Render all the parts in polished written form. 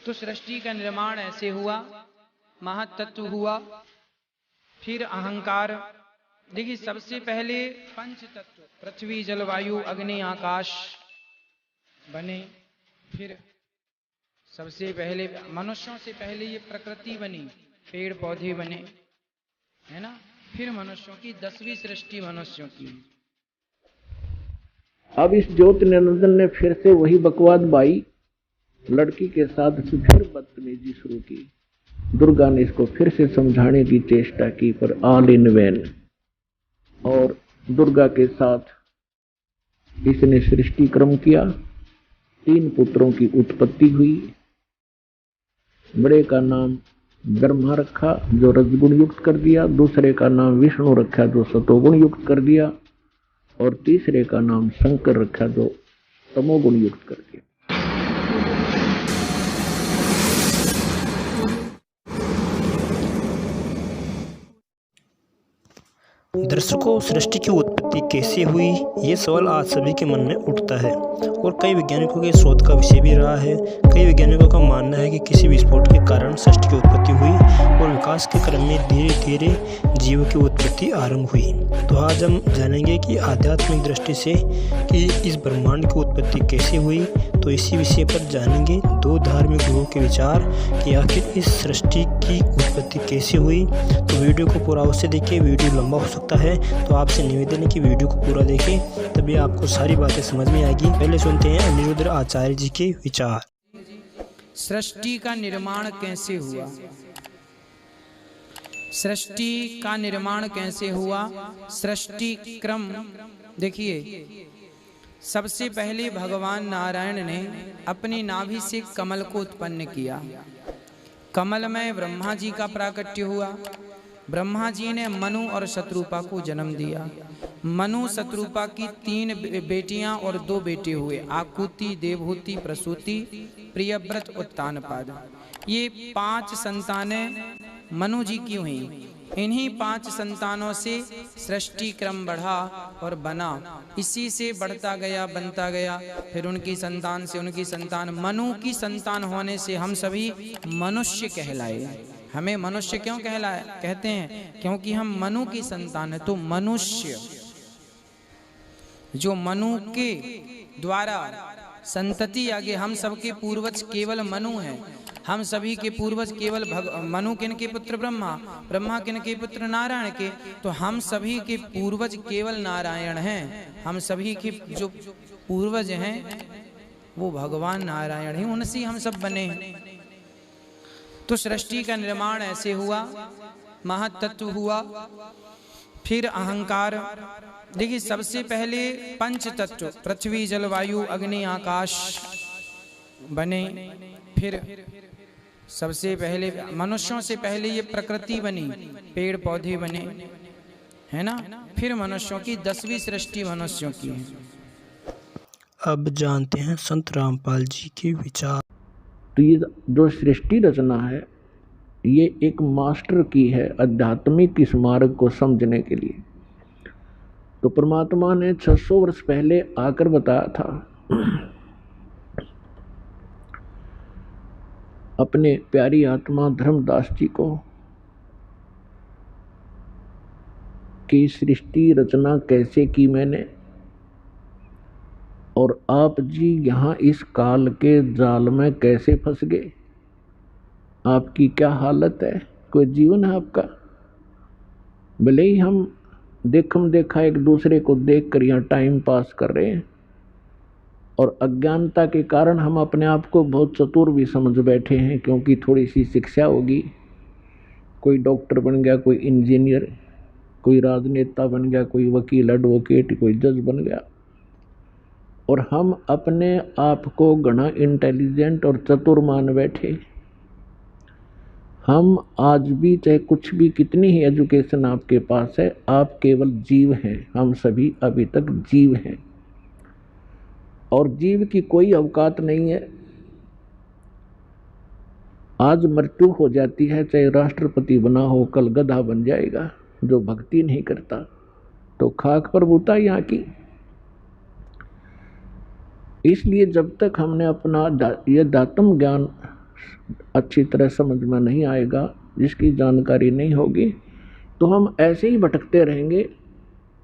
तो सृष्टि का निर्माण ऐसे हुआ, महातत्व हुआ, फिर अहंकार। देखिए सबसे पहले पंच तत्व पृथ्वी जल वायु अग्नि आकाश बने। फिर सबसे पहले मनुष्यों से पहले ये प्रकृति बनी, पेड़ पौधे बने, है ना। फिर मनुष्यों की 10वीं सृष्टि मनुष्यों की। अब इस ज्योतिर्निरंजन ने फिर से वही बकवाद बाई लड़की के साथ फिर बदतमीजी शुरू की। दुर्गा ने इसको फिर से समझाने की चेष्टा की, पर ऑल इन वैन। और दुर्गा के साथ इसने सृष्टि क्रम किया। 3 पुत्रों की उत्पत्ति हुई। बड़े का नाम ब्रह्मा रखा, जो रजगुण युक्त कर दिया। दूसरे का नाम विष्णु रखा, जो सतोगुण युक्त कर दिया। और तीसरे का नाम शंकर रखा, जो तमोगुण युक्त कर दिया। दर्शकों, सृष्टि की उत्पत्ति कैसे हुई, ये सवाल आज सभी के मन में उठता है और कई वैज्ञानिकों के शोध का विषय भी रहा है। कई वैज्ञानिकों का मानना है कि किसी विस्फोट के कारण सृष्टि की उत्पत्ति हुई और विकास के क्रम में धीरे धीरे जीव की उत्पत्ति आरंभ हुई। तो आज हम जानेंगे कि आध्यात्मिक दृष्टि से कि इस ब्रह्मांड की उत्पत्ति कैसे हुई। तो इसी विषय पर जानेंगे 2 धार्मिक गुरुओं के विचार कि आखिर इस सृष्टि की उत्पत्ति कैसे हुई। तो वीडियो को पूरा अवश्य देखिए, वीडियो लंबा हो सकता है, तो आपसे निवेदन है कि वीडियो को पूरा देखें, तभी आपको सारी बातें समझ में आएगी। पहले सुनते हैं अनिरुद्ध आचार्य जी के विचार। सृष्टि का निर्माण कैसे हुआ? सृष्टि का निर्माण कैसे हुआ? सृष्टि क्रम देखिए, सबसे पहले भगवान नारायण ने अपनी नाभि से कमल को उत्पन्न किया। कमल में ब्रह्मा जी का प्राकट्य हुआ। ब्रह्मा जी ने मनु और शत्रुपा को जन्म दिया। मनु शत्रुपा की 3 बेटियां और 2 बेटे हुए, आकुति, देवहूति, प्रसूति, प्रियव्रत, उत्तानपाद। ये 5 संतानें मनु जी की हुई। इन्हीं 5 संतानों से सृष्टि क्रम बढ़ा और बना। इसी से बढ़ता गया, बनता गया। फिर उनकी संतान से उनकी संतान, मनु की संतान होने से हम सभी मनुष्य कहलाए। हमें मनुष्य क्यों कहते हैं? क्योंकि हम मनु की संतान है। तो मनुष्य, जो मनु के द्वारा संतति आगे, हम सबके पूर्वज केवल मनु हैं। हम सभी के पूर्वज केवल मनु किन के पुत्र ब्रह्मा, ब्रह्मा किन के पुत्र नारायण के। तो हम सभी के पूर्वज केवल नारायण हैं। हम सभी के जो पूर्वज हैं वो भगवान नारायण हैं, उनसे हम सब बने हैं। तो सृष्टि का निर्माण ऐसे हुआ, महातत्व हुआ, फिर अहंकार। देखिए सबसे पहले पंच तत्व पृथ्वी जल वायु अग्नि आकाश बने। फिर सबसे पहले मनुष्यों से पहले ये प्रकृति बनी, पेड़ पौधे बने, है ना। फिर मनुष्यों की 10वीं सृष्टि मनुष्यों की है। अब जानते हैं संत रामपाल जी के विचार। तो ये जो सृष्टि रचना है, ये एक मास्टर की है आध्यात्मिक इस मार्ग को समझने के लिए। तो परमात्मा ने 600 वर्ष पहले आकर बताया था अपने प्यारी आत्मा धर्मदास जी को कि सृष्टि रचना कैसे की मैंने, और आप जी यहाँ इस काल के जाल में कैसे फंस गए, आपकी क्या हालत है, कोई जीवन है आपका। भले ही हम देखम देखा एक दूसरे को देख कर यहाँ टाइम पास कर रहे हैं, और अज्ञानता के कारण हम अपने आप को बहुत चतुर भी समझ बैठे हैं, क्योंकि थोड़ी सी शिक्षा होगी, कोई डॉक्टर बन गया, कोई इंजीनियर, कोई राजनेता बन गया, कोई वकील एडवोकेट, कोई जज बन गया, और हम अपने आप को घना इंटेलिजेंट और चतुर मान बैठे। हम आज भी चाहे कुछ भी, कितनी ही एजुकेशन आपके पास है, आप केवल जीव हैं। हम सभी अभी तक जीव हैं, और जीव की कोई औकात नहीं है। आज मृत्यु हो जाती है, चाहे राष्ट्रपति बना हो, कल गधा बन जाएगा। जो भक्ति नहीं करता तो खाक पर बूता यहाँ की। इसलिए जब तक हमने अपना यह दातम ज्ञान अच्छी तरह समझ में नहीं आएगा, जिसकी जानकारी नहीं होगी, तो हम ऐसे ही भटकते रहेंगे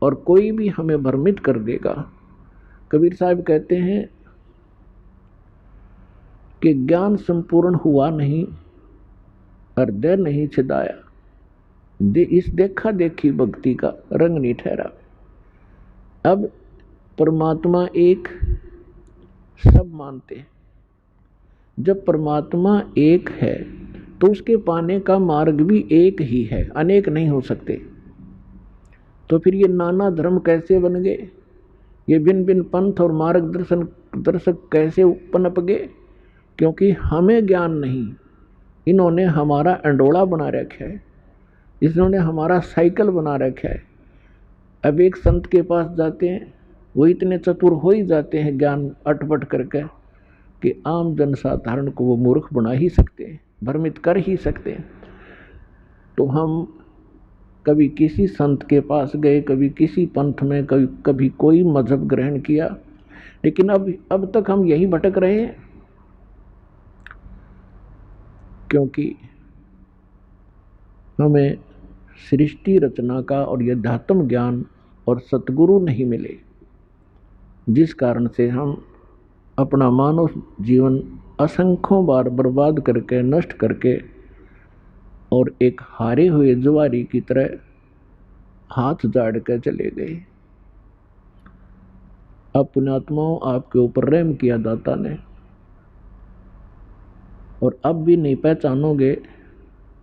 और कोई भी हमें भ्रमित कर देगा। कबीर साहब कहते हैं कि ज्ञान संपूर्ण हुआ नहीं, हृदय नहीं छिदाया, इस देखा देखी भक्ति का रंग नहीं ठहरा। अब परमात्मा एक सब मानते हैं। जब परमात्मा एक है तो उसके पाने का मार्ग भी एक ही है, अनेक नहीं हो सकते। तो फिर ये नाना धर्म कैसे बन गए, ये भिन्न भिन्न पंथ और मार्गदर्शक कैसे पनप गए? क्योंकि हमें ज्ञान नहीं, इन्होंने हमारा अंडोला बना रखा है, इन्होंने हमारा साइकिल बना रखा है। अब एक संत के पास जाते हैं, वो इतने चतुर हो ही जाते हैं ज्ञान अटपट करके कि आम जनसाधारण को वो मूर्ख बना ही सकते हैं, भ्रमित कर ही सकते हैं। तो हम कभी किसी संत के पास गए, कभी किसी पंथ में, कभी कोई मजहब ग्रहण किया, लेकिन अब तक हम यही भटक रहे हैं। क्योंकि हमें सृष्टि रचना का और यथात्म ज्ञान और सतगुरु नहीं मिले, जिस कारण से हम अपना मानव जीवन असंख्यों बार बर्बाद करके, नष्ट करके और एक हारे हुए जुआरी की तरह हाथ झाड़ कर चले गए। अब पुण्यात्माओं, आपके ऊपर रहम किया दाता ने, और अब भी नहीं पहचानोगे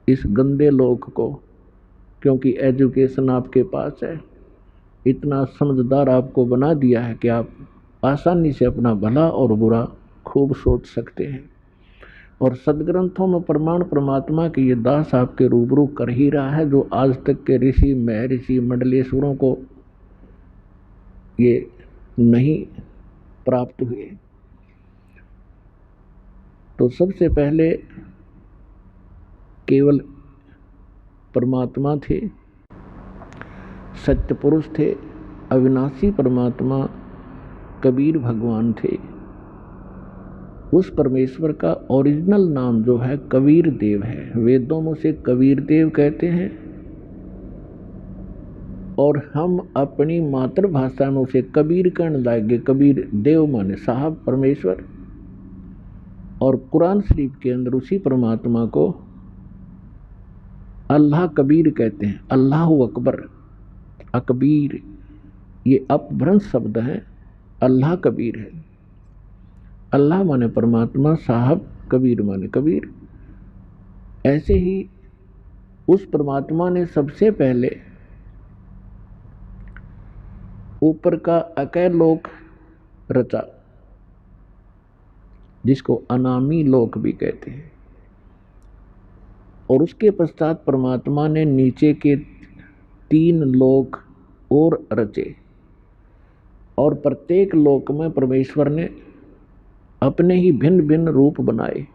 इस गंदे लोक को, क्योंकि एजुकेशन आपके पास है, इतना समझदार आपको बना दिया है कि आप आसानी से अपना भला और बुरा खूब सोच सकते हैं। और सदग्रंथों में प्रमाण परमात्मा के ये दास आपके रूबरू कर ही रहा है, जो आज तक के ऋषि महर्षि मंडलेश्वरों को ये नहीं प्राप्त हुए। तो सबसे पहले केवल परमात्मा थे, सत्य पुरुष थे, अविनाशी परमात्मा कबीर भगवान थे। उस परमेश्वर का ओरिजिनल नाम जो है कबीर देव है। वेदों में उसे कबीर देव कहते हैं और हम अपनी मातृभाषा में उसे कबीर कहने लगे। कबीर देव माने साहब परमेश्वर, और कुरान शरीफ के अंदर उसी परमात्मा को अल्लाह कबीर कहते हैं। अल्लाह अकबर, अकबीर ये अपभ्रंश शब्द हैं, अल्लाह कबीर है। अल्लाह माने परमात्मा, साहब कबीर माने कबीर। ऐसे ही उस परमात्मा ने सबसे पहले ऊपर का अकय लोक रचा, जिसको अनामी लोक भी कहते हैं, और उसके पश्चात परमात्मा ने नीचे के 3 लोक और रचे, और प्रत्येक लोक में परमेश्वर ने अपने ही भिन्न भिन्न रूप बनाए,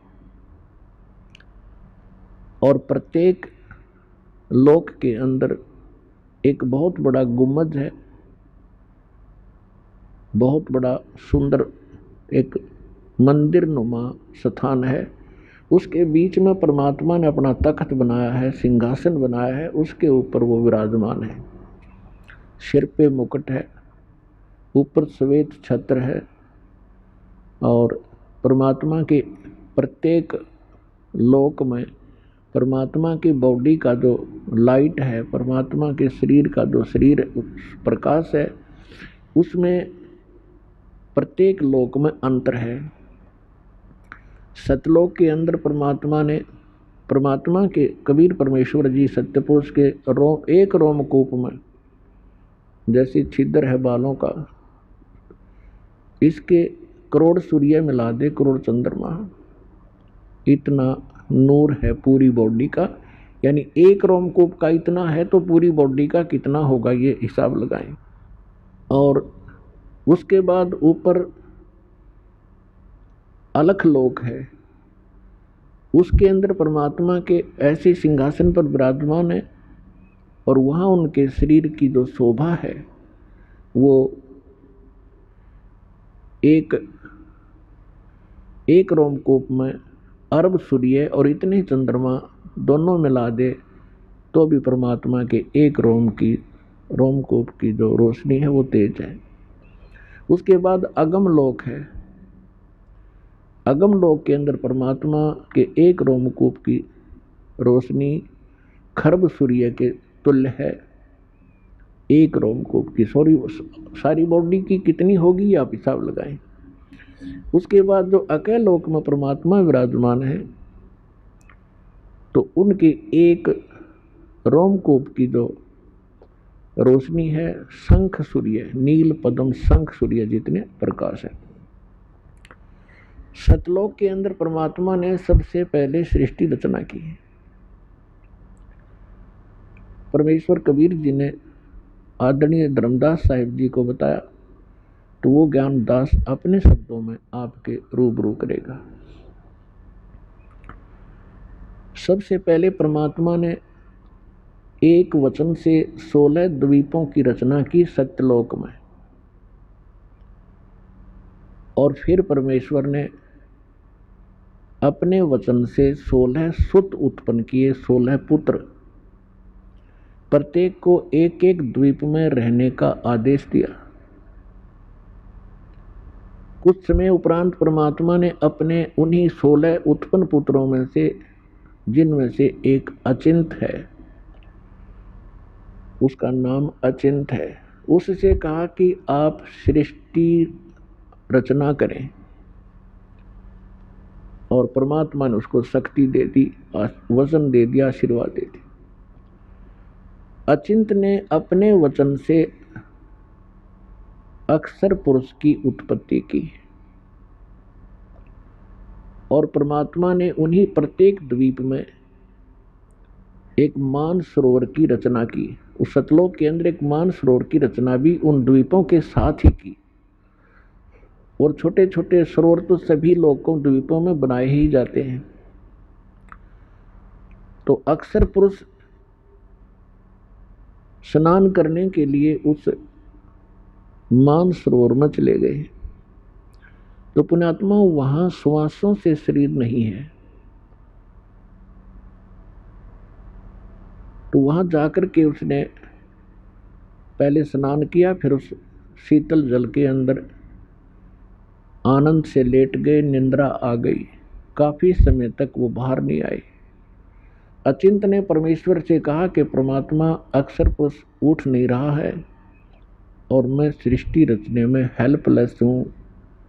और प्रत्येक लोक के अंदर एक बहुत बड़ा गुम्बद है, बहुत बड़ा सुंदर एक मंदिर नुमा स्थान है। उसके बीच में परमात्मा ने अपना तख्त बनाया है, सिंहासन बनाया है, उसके ऊपर वो विराजमान है। सिर पे मुकुट है, ऊपर श्वेत छत्र है, और परमात्मा के प्रत्येक लोक में परमात्मा की बॉडी का जो लाइट है, परमात्मा के शरीर का जो शरीर प्रकाश है, उसमें प्रत्येक लोक में अंतर है। सतलोक के अंदर परमात्मा के कबीर परमेश्वर जी सत्यपुरुष के एक रोमकूप में जैसी छिद्र है बालों का, इसके करोड़ सूर्य मिला दे, करोड़ चंद्रमा, इतना नूर है पूरी बॉडी का। यानी एक रोमकूप का इतना है तो पूरी बॉडी का कितना होगा, ये हिसाब लगाएं। और उसके बाद ऊपर अलख लोक है, उसके अंदर परमात्मा के ऐसे सिंहासन पर विराजमान है, और वहाँ उनके शरीर की जो शोभा है वो एक रोमकूप में अरब सूर्य और इतने चंद्रमा दोनों मिला दे तो भी परमात्मा के एक रोमकूप की जो रोशनी है वो तेज है। उसके बाद अगम लोक है। अगम लोक के अंदर परमात्मा के एक रोमकूप की रोशनी खरब सूर्य के तुल्य है। एक रोमकूप की सारी बॉडी की कितनी होगी आप हिसाब लगाएं। उसके बाद जो अकय लोक में परमात्मा विराजमान है तो उनके एक रोमकूप की जो रोशनी है शंख सूर्य, नील पद्म शंख सूर्य जितने प्रकाश है। सतलोक के अंदर परमात्मा ने सबसे पहले सृष्टि रचना की है। परमेश्वर कबीर जी ने आदरणीय धर्मदास साहिब जी को बताया तो वो ज्ञानदास अपने शब्दों में आपके रूबरू करेगा। सबसे पहले परमात्मा ने एक वचन से 16 द्वीपों की रचना की सत्यलोक में, और फिर परमेश्वर ने अपने वचन से 16 सुत उत्पन्न किए, 16 पुत्र। प्रत्येक को एक एक द्वीप में रहने का आदेश दिया। कुछ समय उपरांत परमात्मा ने अपने उन्हीं 16 उत्पन्न पुत्रों में से, जिनमें से एक अचिंत है, उसका नाम अचिंत है, उससे कहा कि आप सृष्टि रचना करें, और परमात्मा ने उसको शक्ति दे दी, वचन दे दिया, आशीर्वाद दे दी। अचिंत ने अपने वचन से अक्षर पुरुष की उत्पत्ति की, और परमात्मा ने उन्हीं प्रत्येक द्वीप में एक मान सरोवर की रचना की। उस सतलोक के अंदर एक मान सरोवर की रचना भी उन द्वीपों के साथ ही की। और छोटे छोटे सरोवर तो सभी लोकों द्वीपों में बनाए ही जाते हैं। तो अक्षर पुरुष स्नान करने के लिए उस मान सरोवर में चले गए। तो पुण्यात्मा वहां श्वासों से शरीर नहीं है, तो वहां जाकर के उसने पहले स्नान किया, फिर उस शीतल जल के अंदर आनंद से लेट गए, निंद्रा आ गई। काफी समय तक वो बाहर नहीं आए। अचिंत ने परमेश्वर से कहा कि परमात्मा अक्षर पुरुष उठ नहीं रहा है और मैं सृष्टि रचने में हेल्पलेस हूँ,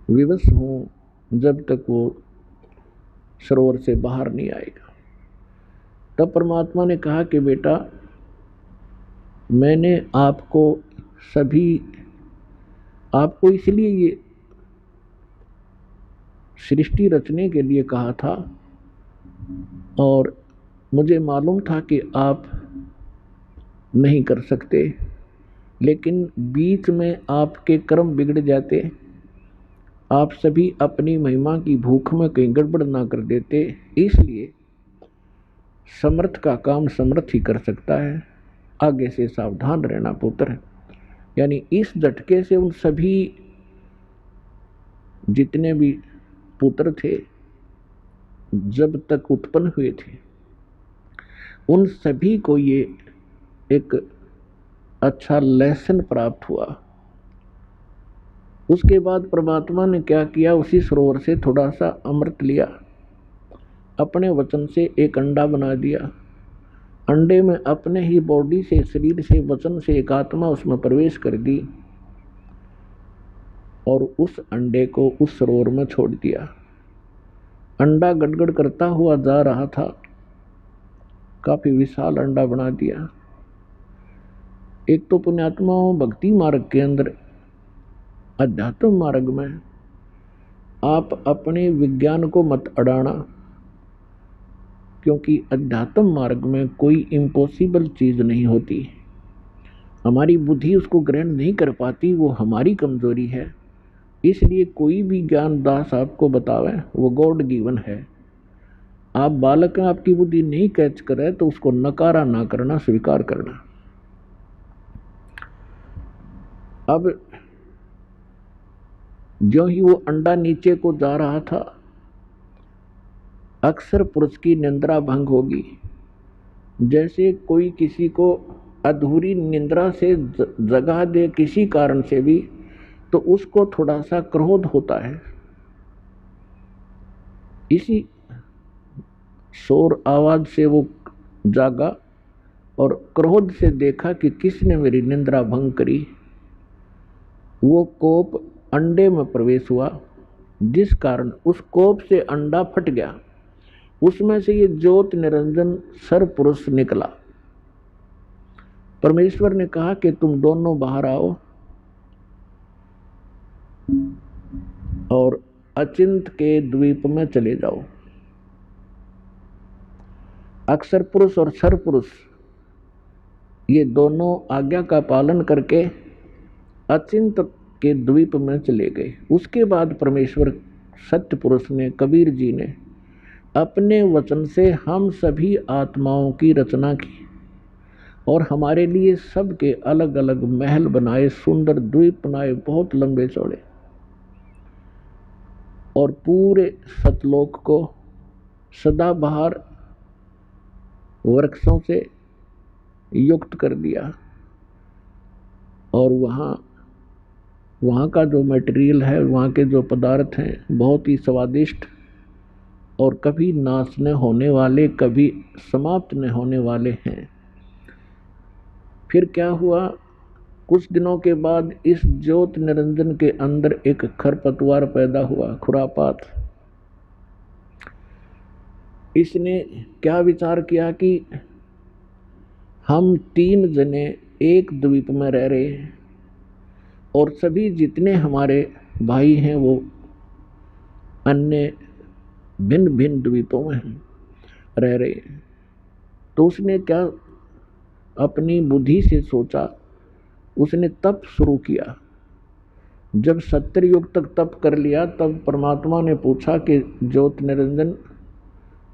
विवश हूँ, जब तक वो सरोवर से बाहर नहीं आएगा। तब परमात्मा ने कहा कि बेटा, मैंने आपको इसलिए ये सृष्टि रचने के लिए कहा था, और मुझे मालूम था कि आप नहीं कर सकते, लेकिन बीच में आपके कर्म बिगड़ जाते, आप सभी अपनी महिमा की भूख में कहीं गड़बड़ ना कर देते। इसलिए समर्थ का काम समर्थ ही कर सकता है, आगे से सावधान रहना पुत्र। यानी इस झटके से उन सभी जितने भी पुत्र थे जब तक उत्पन्न हुए थे, उन सभी को ये एक अच्छा लेसन प्राप्त हुआ। उसके बाद परमात्मा ने क्या किया, उसी सरोवर से थोड़ा सा अमृत लिया, अपने वचन से एक अंडा बना दिया। अंडे में अपने ही बॉडी से, शरीर से, वचन से एक आत्मा उसमें प्रवेश कर दी, और उस अंडे को उस सरोवर में छोड़ दिया। अंडा गड़गड़ करता हुआ जा रहा था, काफी विशाल अंडा बना दिया। एक तो पुण्यात्माओं, भक्ति मार्ग के अंदर, अध्यात्म मार्ग में आप अपने विज्ञान को मत अड़ाना, क्योंकि अध्यात्म मार्ग में कोई इम्पॉसिबल चीज नहीं होती। हमारी बुद्धि उसको ग्रहण नहीं कर पाती, वो हमारी कमजोरी है। इसलिए कोई भी ज्ञान दास आपको बतावे वो गॉड गिवन है। आप बालक हैं, आपकी बुद्धि नहीं कैच करे तो उसको नकारा ना करना, स्वीकार करना। अब जो ही वो अंडा नीचे को जा रहा था, अक्सर पुरुष की निंद्रा भंग होगी। जैसे कोई किसी को अधूरी निंद्रा से जगा दे किसी कारण से भी, तो उसको थोड़ा सा क्रोध होता है। इसी शोर आवाज से वो जागा और क्रोध से देखा कि किसने मेरी निंद्रा भंग करी। वो कोप अंडे में प्रवेश हुआ, जिस कारण उस कोप से अंडा फट गया। उसमें से ये ज्योत निरंजन सरपुरुष निकला। परमेश्वर ने कहा कि तुम दोनों बाहर आओ और अचिंत के द्वीप में चले जाओ। अक्षर पुरुष और सरपुरुष ये दोनों आज्ञा का पालन करके अचिंत के द्वीप में चले गए। उसके बाद परमेश्वर सत्य पुरुष ने, कबीर जी ने अपने वचन से हम सभी आत्माओं की रचना की और हमारे लिए सबके अलग अलग महल बनाए, सुंदर द्वीप बनाए, बहुत लंबे चौड़े, और पूरे सतलोक को सदाबहार वृक्षों से युक्त कर दिया। और वहाँ का जो मटेरियल है, वहाँ के जो पदार्थ हैं, बहुत ही स्वादिष्ट और कभी नाश न होने वाले, कभी समाप्त न होने वाले हैं। फिर क्या हुआ, कुछ दिनों के बाद इस ज्योत निरंजन के अंदर एक खरपतवार पैदा हुआ, खुरापात। इसने क्या विचार किया कि हम 3 जने एक द्वीप में रह रहे हैं और सभी जितने हमारे भाई हैं वो अन्य भिन्न भिन्न द्वीपों में रह रहे हैं। तो उसने क्या अपनी बुद्धि से सोचा, उसने तप शुरू किया। जब 70 युग तक तप कर लिया, तब परमात्मा ने पूछा कि ज्योत निरंजन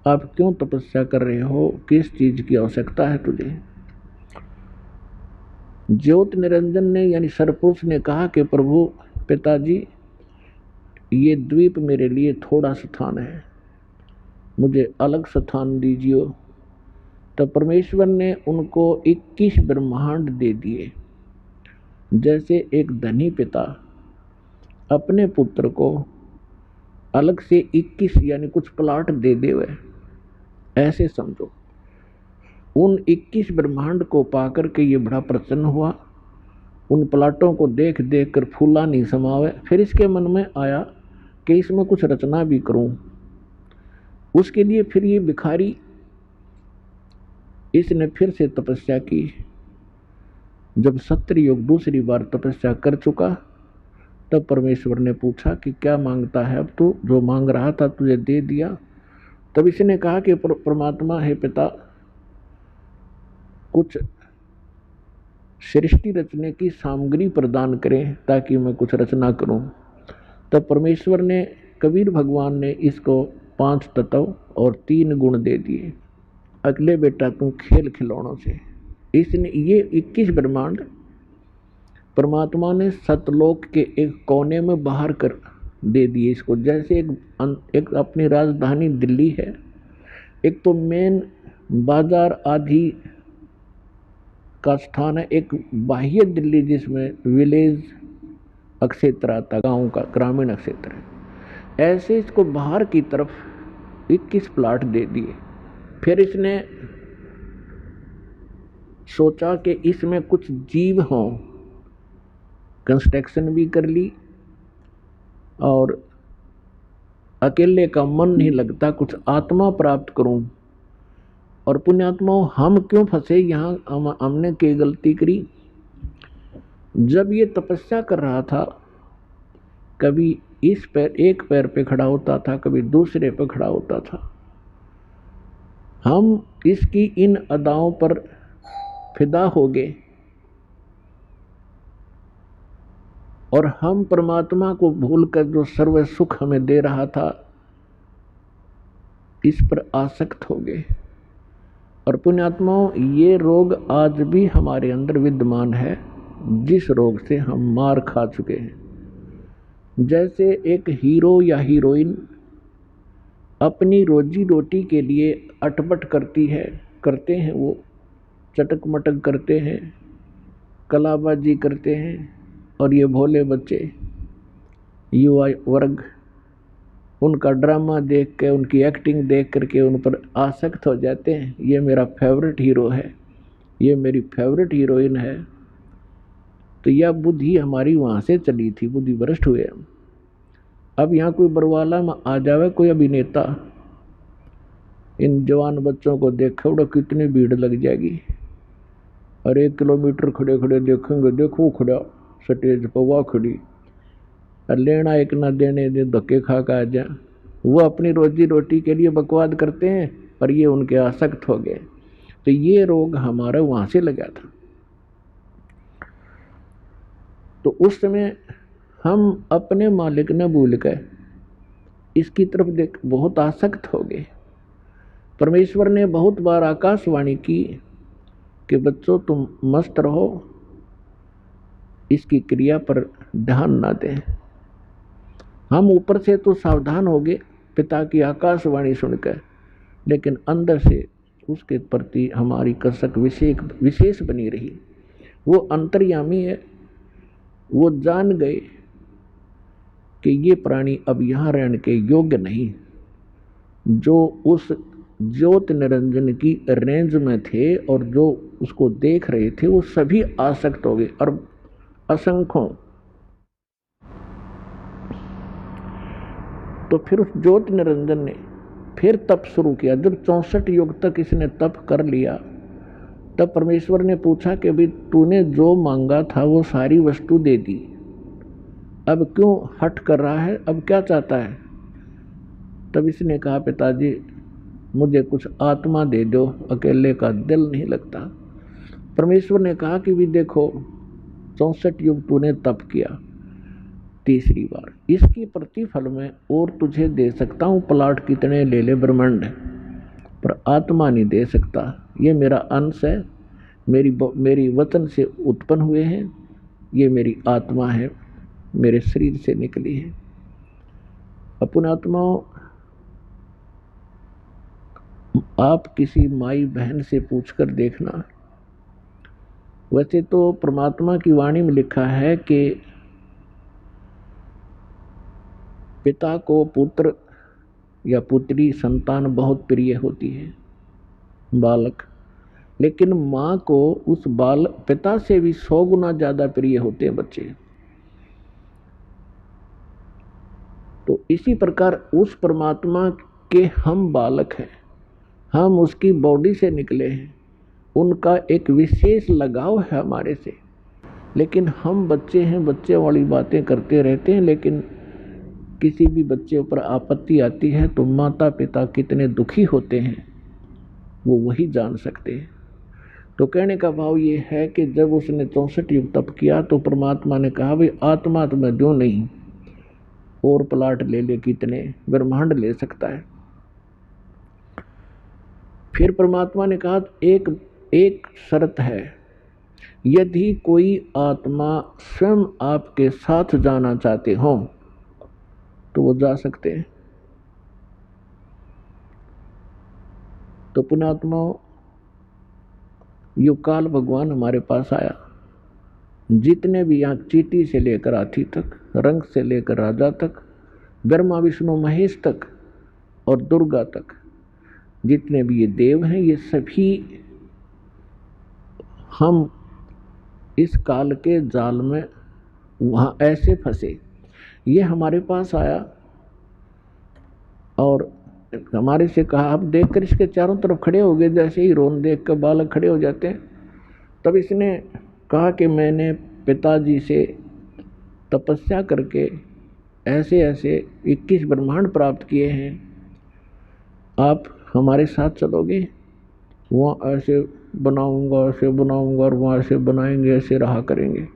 आप क्यों तपस्या कर रहे हो, किस चीज की आवश्यकता है तुझे। ज्योत निरंजन ने यानी सरपुरुष ने कहा कि प्रभु पिताजी, ये द्वीप मेरे लिए थोड़ा स्थान है, मुझे अलग स्थान दीजिए। तो परमेश्वर ने उनको 21 ब्रह्मांड दे दिए। जैसे एक धनी पिता अपने पुत्र को अलग से 21 यानी कुछ प्लाट दे देवे, ऐसे समझो। उन 21 ब्रह्मांड को पाकर के ये बड़ा प्रसन्न हुआ। उन प्लाटों को देख देख कर फूला नहीं समावे। फिर इसके मन में आया कि इसमें कुछ रचना भी करूं। उसके लिए फिर ये भिखारी, इसने फिर से तपस्या की। जब 70 युग दूसरी बार तपस्या कर चुका, तब परमेश्वर ने पूछा कि क्या मांगता है, अब तू जो मांग रहा था तुझे दे दिया। तब इसने कहा कि परमात्मा है पिता, कुछ सृष्टि रचने की सामग्री प्रदान करें ताकि मैं कुछ रचना करूं। तब परमेश्वर ने, कबीर भगवान ने इसको 5 तत्व और 3 गुण दे दिए। अगले बेटा तू खेल खिलौनों से। इसने ये 21 ब्रह्मांड परमात्मा ने सतलोक के एक कोने में बाहर कर दे दिए इसको। जैसे एक अपनी राजधानी दिल्ली है, एक तो मेन बाजार आदि का स्थान है, एक बाह्य दिल्ली जिसमें विलेज क्षेत्र आता, गांव का ग्रामीण क्षेत्र है। ऐसे इसको बाहर की तरफ 21 प्लाट दे दिए। फिर इसने सोचा कि इसमें कुछ जीव हों, कंस्ट्रक्शन भी कर ली। और अकेले का मन नहीं लगता, कुछ आत्मा प्राप्त करूं। और पुण्यात्माओं, हम क्यों फंसे यहाँ, हमने क्या गलती करी। जब ये तपस्या कर रहा था, कभी इस पैर, एक पैर पे खड़ा होता था, कभी दूसरे पे खड़ा होता था। हम इसकी इन अदाओं पर फिदा हो गए और हम परमात्मा को भूलकर जो सर्व सुख हमें दे रहा था, इस पर आसक्त हो गए। और पुण्यात्माओं, ये रोग आज भी हमारे अंदर विद्यमान है, जिस रोग से हम मार खा चुके हैं। जैसे एक हीरो या हीरोइन अपनी रोजी रोटी के लिए अटपट करते हैं, वो चटक मटक करते हैं, कलाबाजी करते हैं, और ये भोले बच्चे युवा वर्ग उनका ड्रामा देख के, उनकी एक्टिंग देख करके उन पर आसक्त हो जाते हैं। ये मेरा फेवरेट हीरो है, ये मेरी फेवरेट हीरोइन है। तो यह बुद्धि हमारी वहाँ से चली थी, बुद्धि भ्रष्ट हुए हम। अब यहाँ कोई बरवाला में आ जावे कोई अभिनेता, इन जवान बच्चों को देखे उड़ा कितनी भीड़ लग जाएगी, और 1 किलोमीटर खड़े खड़े देखेंगे, देखो खड़ा स्टेज पर वह खड़ी, और लेना एक ना देने दे, धक्के खा के आ जाए। वो अपनी रोजी रोटी के लिए बकवाद करते हैं, पर ये उनके आसक्त हो गए। तो ये रोग हमारा वहाँ से लगा था। तो उस समय हम अपने मालिक ने भूल गए, इसकी तरफ देख बहुत आसक्त हो गए। परमेश्वर ने बहुत बार आकाशवाणी की कि बच्चों तुम मस्त रहो, इसकी क्रिया पर ध्यान ना दें। हम ऊपर से तो सावधान हो गए पिता की आकाशवाणी सुनकर, लेकिन अंदर से उसके प्रति हमारी कसक विशेष बनी रही। वो अंतर्यामी है, वो जान गए कि ये प्राणी अब यहाँ रहने के योग्य नहीं। जो उस ज्योत निरंजन की रेंज में थे और जो उसको देख रहे थे, वो सभी आसक्त हो गए, और असंख्यों। तो फिर उस ज्योत निरंजन ने फिर तप शुरू किया। जब 64 युग तक इसने तप कर लिया, तब परमेश्वर ने पूछा कि भाई तूने जो मांगा था वो सारी वस्तु दे दी, अब क्यों हट कर रहा है, अब क्या चाहता है? तब इसने कहा पिताजी मुझे कुछ आत्मा दे दो, अकेले का दिल नहीं लगता। परमेश्वर ने कहा कि भी देखो 64 युग तूने तप किया, तीसरी बार इसकी प्रतिफल में और तुझे दे सकता हूँ, प्लाट कितने ले ले ब्रह्मांड, पर आत्मा नहीं दे सकता। ये मेरा अंश है, मेरी वचन से उत्पन्न हुए हैं, ये मेरी आत्मा है, मेरे शरीर से निकली है। अपनी आत्माओं, आप किसी माई बहन से पूछकर देखना। वैसे तो परमात्मा की वाणी में लिखा है कि पिता को पुत्र या पुत्री संतान बहुत प्रिय होती है, बालक, लेकिन माँ को उस पिता से भी 100 गुना ज़्यादा प्रिय होते हैं बच्चे। तो इसी प्रकार उस परमात्मा के हम बालक हैं, हम उसकी बॉडी से निकले हैं, उनका एक विशेष लगाव है हमारे से, लेकिन हम बच्चे हैं, बच्चे वाली बातें करते रहते हैं। लेकिन किसी भी बच्चे पर आपत्ति आती है तो माता पिता कितने दुखी होते हैं वो वही जान सकते हैं। तो कहने का भाव ये है कि जब उसने 64 युग तप किया तो परमात्मा ने कहा भाई आत्मा तो मैं दूं नहीं, और प्लाट ले ले, कितने ब्रह्मांड ले सकता है। फिर परमात्मा ने कहा एक शर्त है, यदि कोई आत्मा स्वयं आपके साथ जाना चाहते हो तो वो जा सकते हैं। तो पुण्यात्माओं, युगकाल भगवान हमारे पास आया, जितने भी यहाँ चीटी से लेकर हाथी तक, रंग से लेकर राजा तक, ब्रह्मा विष्णु महेश तक और दुर्गा तक, जितने भी ये देव हैं, ये सभी हम इस काल के जाल में वहाँ ऐसे फंसे। ये हमारे पास आया और हमारे से कहा, आप देखकर इसके चारों तरफ खड़े हो गए, जैसे ही रोन देख कर बालक खड़े हो जाते हैं। तब इसने कहा कि मैंने पिताजी से तपस्या करके ऐसे ऐसे 21 ब्रह्मांड प्राप्त किए हैं, आप हमारे साथ चलोगे? वहाँ ऐसे बनाऊंगा, ऐसे बनाऊंगा, और वहाँ ऐसे बनाएंगे, ऐसे रहा करेंगे।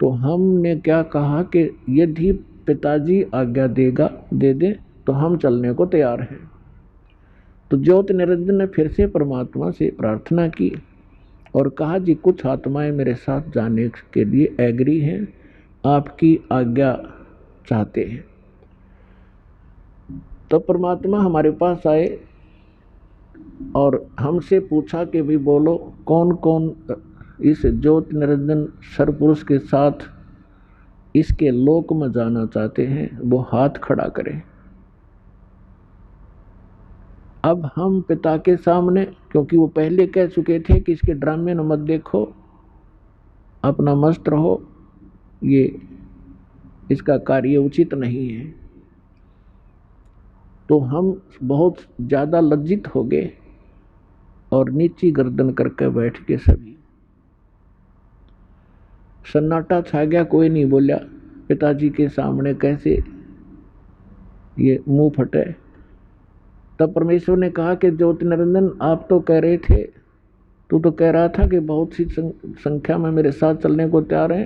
तो हमने क्या कहा कि यदि पिताजी आज्ञा दे दे तो हम चलने को तैयार हैं। तो ज्योत निरंजन ने फिर से परमात्मा से प्रार्थना की और कहा जी कुछ आत्माएं मेरे साथ जाने के लिए एग्री हैं, आपकी आज्ञा चाहते हैं। तो परमात्मा हमारे पास आए और हमसे पूछा कि भाई बोलो कौन कौन इस ज्योति निरंजन सरपुरुष के साथ इसके लोक में जाना चाहते हैं, वो हाथ खड़ा करें। अब हम पिता के सामने, क्योंकि वो पहले कह चुके थे कि इसके ड्रामे न मत देखो, अपना मस्त रहो, ये इसका कार्य उचित नहीं है। तो हम बहुत ज़्यादा लज्जित हो गए और नीची गर्दन करके बैठ के सभी सन्नाटा छा गया, कोई नहीं बोला। पिताजी के सामने कैसे ये मुंह फटे। तब परमेश्वर ने कहा कि ज्योति निरंजन, आप तो कह रहे थे, तू तो कह रहा था कि बहुत सी संख्या में मेरे साथ चलने को तैयार है,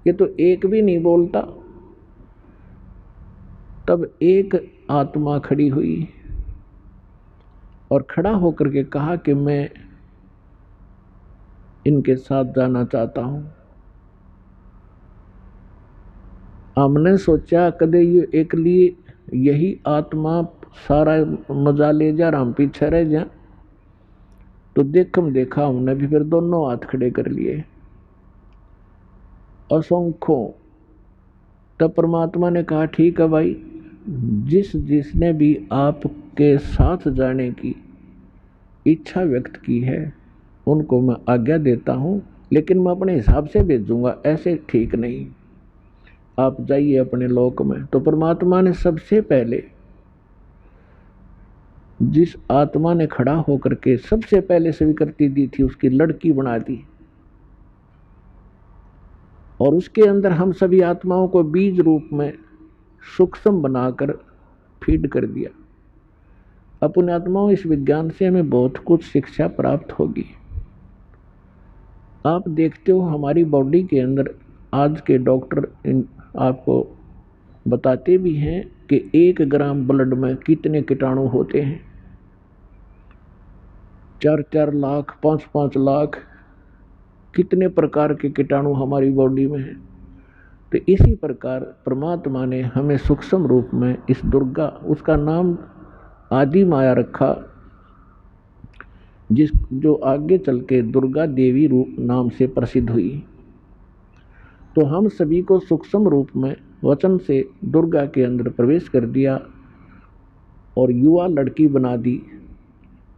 ये तो एक भी नहीं बोलता। तब एक आत्मा खड़ी हुई और खड़ा होकर के कहा कि मैं इनके साथ जाना चाहता हूं। हमने सोचा कदे ये एक लिए यही आत्मा सारा मजा ले जा, हम पीछे रह जा। तो देखा हमने भी फिर दोनों हाथ खड़े कर लिए असंख्यों। तब परमात्मा ने कहा ठीक है भाई, जिसने भी आपके साथ जाने की इच्छा व्यक्त की है उनको मैं आज्ञा देता हूं, लेकिन मैं अपने हिसाब से भेजूंगा, ऐसे ठीक नहीं, आप जाइए अपने लोक में। तो परमात्मा ने सबसे पहले जिस आत्मा ने खड़ा होकर के सबसे पहले स्वीकृति दी थी उसकी लड़की बना दी और उसके अंदर हम सभी आत्माओं को बीज रूप में सूक्ष्म बनाकर फीड कर दिया। अपने आत्माओं, इस विज्ञान से हमें बहुत कुछ शिक्षा प्राप्त होगी। आप देखते हो हमारी बॉडी के अंदर आज के डॉक्टर आपको बताते भी हैं कि 1 ग्राम ब्लड में कितने कीटाणु होते हैं। 4-4 लाख 5-5 लाख कितने प्रकार के कीटाणु हमारी बॉडी में हैं। तो इसी प्रकार परमात्मा ने हमें सूक्ष्म रूप में इस दुर्गा, उसका नाम आदि माया रखा, जो आगे चल के दुर्गा देवी रूप नाम से प्रसिद्ध हुई। तो हम सभी को सूक्ष्म रूप में वचन से दुर्गा के अंदर प्रवेश कर दिया और युवा लड़की बना दी।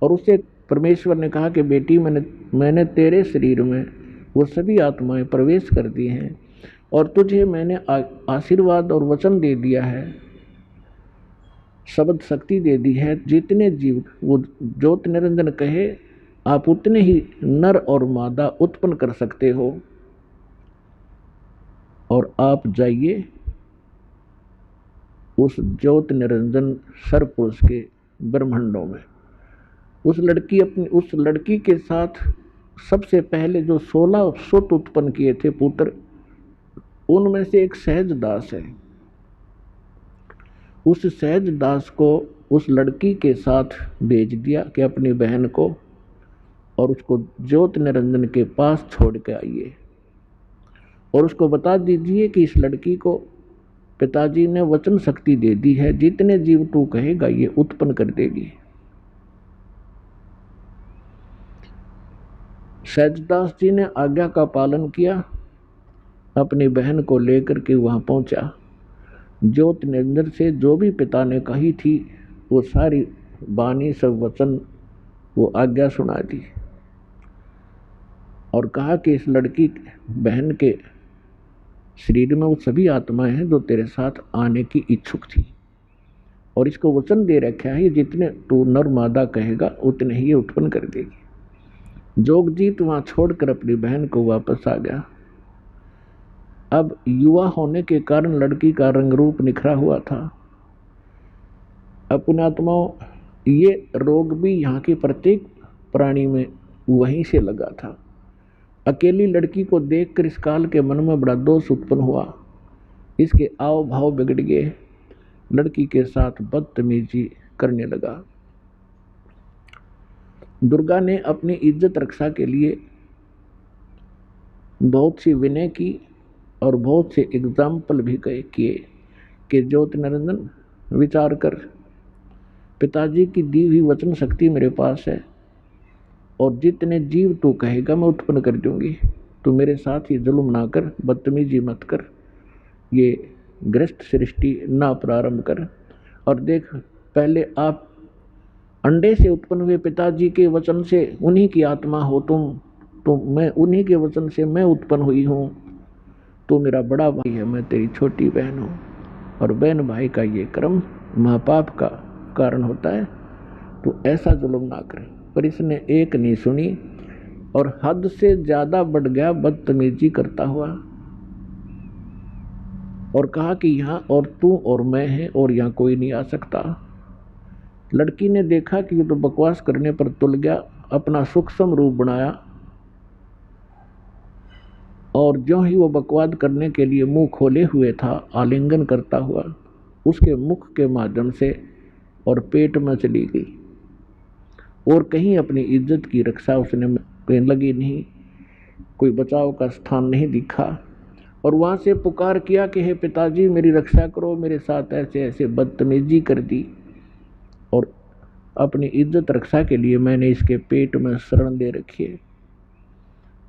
और उसे परमेश्वर ने कहा कि बेटी, मैंने तेरे शरीर में वो सभी आत्माएं प्रवेश कर दी हैं और तुझे मैंने आशीर्वाद और वचन दे दिया है, शब्द शक्ति दे दी है। जितने जीव वो ज्योति निरंजन कहे आप उतने ही नर और मादा उत्पन्न कर सकते हो। और आप जाइए उस ज्योति निरंजन सरपुरुष के ब्रह्मांडों में। उस लड़की के साथ सबसे पहले जो 16 सुत उत्पन्न किए थे पुत्र, उनमें से एक सहज दास है। उस सहज दास को उस लड़की के साथ भेज दिया कि अपनी बहन को और उसको ज्योति निरंजन के पास छोड़ के आइए और उसको बता दीजिए कि इस लड़की को पिताजी ने वचन शक्ति दे दी है, जितने जीव तू कहेगा ये उत्पन्न कर देगी। सहजदास जी ने आज्ञा का पालन किया, अपनी बहन को लेकर के वहां पहुंचा। ज्योति निरंजन से जो भी पिता ने कही थी वो सारी वाणी सब वचन वो आज्ञा सुना दी और कहा कि इस लड़की बहन के शरीर में वो सभी आत्माएं हैं जो तेरे साथ आने की इच्छुक थी और इसको वचन दे रखा है जितने तू नर मादा कहेगा उतने ही ये उत्पन्न कर देगी। जोगजीत वहां छोड़कर अपनी बहन को वापस आ गया। अब युवा होने के कारण लड़की का रंग रूप निखरा हुआ था। अपने आत्माओं, ये रोग भी यहाँ के प्रत्येक प्राणी में वहीं से लगा था। अकेली लड़की को देखकर इस काल के मन में बड़ा दोष उत्पन्न हुआ, इसके आव भाव बिगड़ गए, लड़की के साथ बदतमीजी करने लगा। दुर्गा ने अपनी इज्जत रक्षा के लिए बहुत सी विनय की और बहुत से एग्जाम्पल भी किए कि ज्योति निरंजन विचार कर, पिताजी की दी हुई वचन शक्ति मेरे पास है और जितने जीव तू कहेगा मैं उत्पन्न कर दूंगी। तू मेरे साथ ही जुल्म ना कर, बदतमीजी मत कर, ये ग्रस्त सृष्टि ना प्रारंभ कर। और देख, पहले आप अंडे से उत्पन्न हुए पिताजी के वचन से, उन्हीं की आत्मा हो तुम, तो मैं उन्हीं के वचन से मैं उत्पन्न हुई हूँ। तू मेरा बड़ा भाई है, मैं तेरी छोटी बहन हूँ। और बहन भाई का ये क्रम महापाप का कारण होता है, तो ऐसा जुल्म ना करे। पर इसने एक नहीं सुनी और हद से ज्यादा बढ़ गया बदतमीजी करता हुआ और कहा कि यहाँ और तू और मैं है और यहाँ कोई नहीं आ सकता। लड़की ने देखा कि ये तो बकवास करने पर तुल गया, अपना सूक्ष्म रूप बनाया और जो ही वो बकवाद करने के लिए मुंह खोले हुए था, आलिंगन करता हुआ उसके मुख के माध्यम से और पेट में चली गई। और कहीं अपनी इज्जत की रक्षा उसने कहीं लगी नहीं, कोई बचाव का स्थान नहीं दिखा। और वहाँ से पुकार किया कि हे पिताजी मेरी रक्षा करो, मेरे साथ ऐसे ऐसे बदतमीजी कर दी और अपनी इज्जत रक्षा के लिए मैंने इसके पेट में शरण दे रखी है,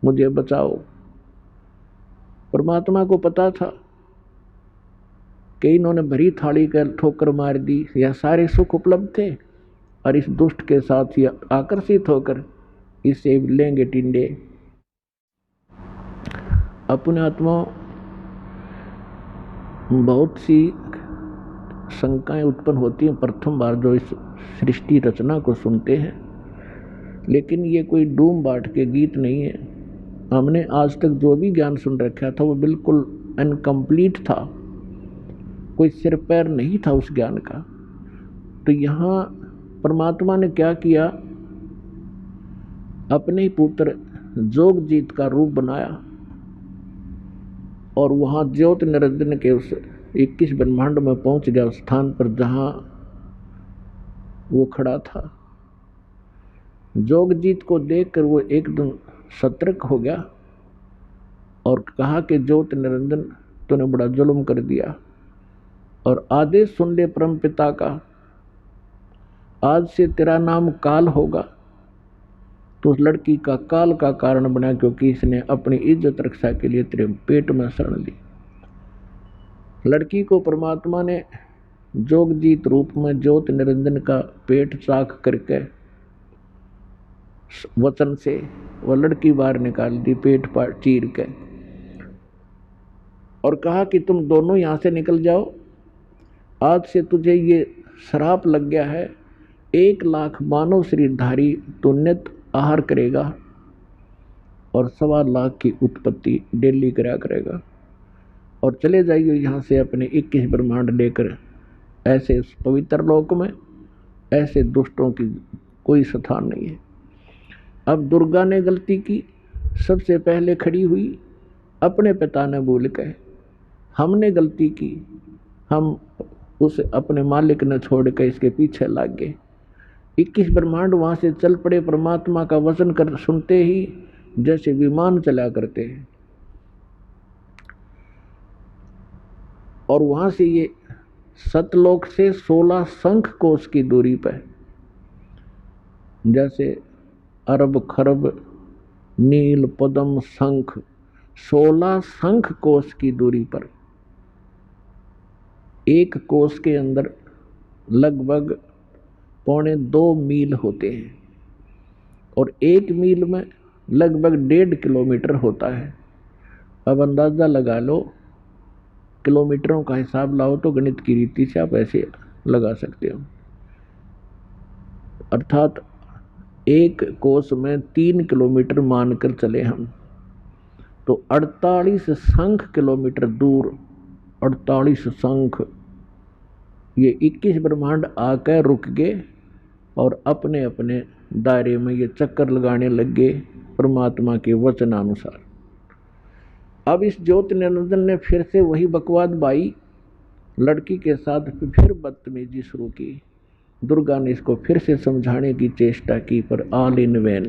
मुझे बचाओ। परमात्मा को पता था कि इन्होंने भरी थाली का ठोकर मार दी, या सारे सुख उपलब्ध थे और इस दुष्ट के साथ ही आकर्षित होकर इससे लेंगे टिंडे। अपने आत्मा बहुत सी शंकाएं उत्पन्न होती हैं प्रथम बार जो इस सृष्टि रचना को सुनते हैं, लेकिन ये कोई डूम बाट के गीत नहीं है। हमने आज तक जो भी ज्ञान सुन रखा था वो बिल्कुल अनकम्प्लीट था, कोई सिर पैर नहीं था उस ज्ञान का। तो यहाँ परमात्मा ने क्या किया, अपने ही पुत्र जोगजीत का रूप बनाया और वहाँ ज्योत निरंजन के उस 21 ब्रह्मांड में पहुंच गया, उस स्थान पर जहाँ वो खड़ा था। जोगजीत को देखकर वो एकदम सतर्क हो गया और कहा कि ज्योत निरंजन तूने बड़ा जुल्म कर दिया और आदेश सुन ले परम पिता का, आज से तेरा नाम काल होगा। तो उस लड़की का काल का कारण बना, क्योंकि इसने अपनी इज्जत रक्षा के लिए तेरे पेट में शरण ली। लड़की को परमात्मा ने जोगजीत रूप में ज्योत निरंजन का पेट चाक करके वचन से वह लड़की बाहर निकाल दी, पेट पर चीर के, और कहा कि तुम दोनों यहाँ से निकल जाओ, आज से तुझे ये श्राप लग गया है, 1 लाख मानव शरीरधारी तू नित्य आहार करेगा और 1.25 लाख की उत्पत्ति डेली करा करेगा, और चले जाइए यहाँ से अपने 21 ब्रह्मांड लेकर। ऐसे उस पवित्र लोक में ऐसे दुष्टों की कोई स्थान नहीं है। अब दुर्गा ने गलती की, सबसे पहले खड़ी हुई, अपने पिता ने भूल के, हमने गलती की, हम उस अपने मालिक ने छोड़ के इसके पीछे लग गए। 21 ब्रह्मांड वहाँ से चल पड़े, परमात्मा का वचन कर सुनते ही जैसे विमान चला करते हैं। और वहाँ से ये सतलोक से 16 शंख कोश की दूरी पर, जैसे अरब खरब नील पद्म शंख, 16 शंख कोश की दूरी पर, एक कोश के अंदर लगभग 2.25 मील होते हैं और 1 मील में लगभग 1.5 किलोमीटर होता है। अब अंदाज़ा लगा लो, किलोमीटरों का हिसाब लाओ तो गणित की रीति से आप ऐसे लगा सकते हो। अर्थात एक कोस में 3 किलोमीटर मानकर चले हम, तो 48 शंख किलोमीटर दूर, 48 शंख, ये 21 ब्रह्मांड आकर रुक गए और अपने अपने दायरे में ये चक्कर लगाने लग गए परमात्मा के वचनानुसार। अब इस ज्योति निरंजन ने फिर से वही बकवाद बाई, लड़की के साथ फिर बदतमीजी शुरू की। दुर्गा ने इसको फिर से समझाने की चेष्टा की, पर ऑल इन वैन।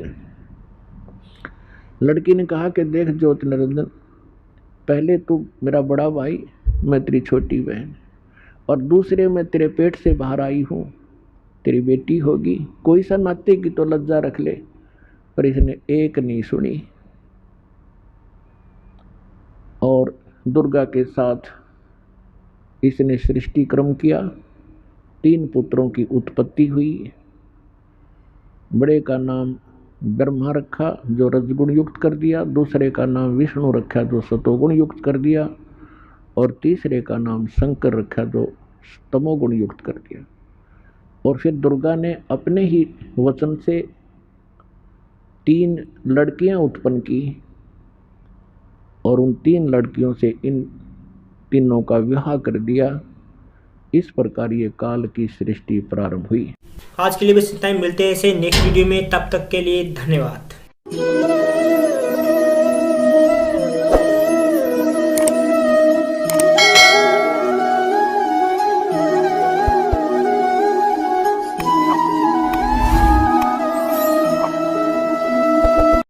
लड़की ने कहा कि देख ज्योति निरंजन, पहले तू मेरा बड़ा भाई, मैं तेरी छोटी बहन, और दूसरे मैं तेरे पेट से बाहर आई हूँ, तेरी बेटी होगी, कोई सा नाते की तो लज्जा रख ले। पर इसने एक नहीं सुनी और दुर्गा के साथ इसने सृष्टि क्रम किया। 3 पुत्रों की उत्पत्ति हुई। बड़े का नाम ब्रह्मा रखा जो रजगुण युक्त कर दिया, दूसरे का नाम विष्णु रखा जो सतोगुण युक्त कर दिया, और तीसरे का नाम शंकर रखा जो तमोगुण युक्त कर दिया। और फिर दुर्गा ने अपने ही वचन से 3 लड़कियां उत्पन्न की और उन 3 लड़कियों से इन तीनों का विवाह कर दिया। इस प्रकार ये काल की सृष्टि प्रारंभ हुई। आज के लिए बस इतना ही, मिलते हैं ऐसे नेक्स्ट वीडियो में, तब तक के लिए धन्यवाद।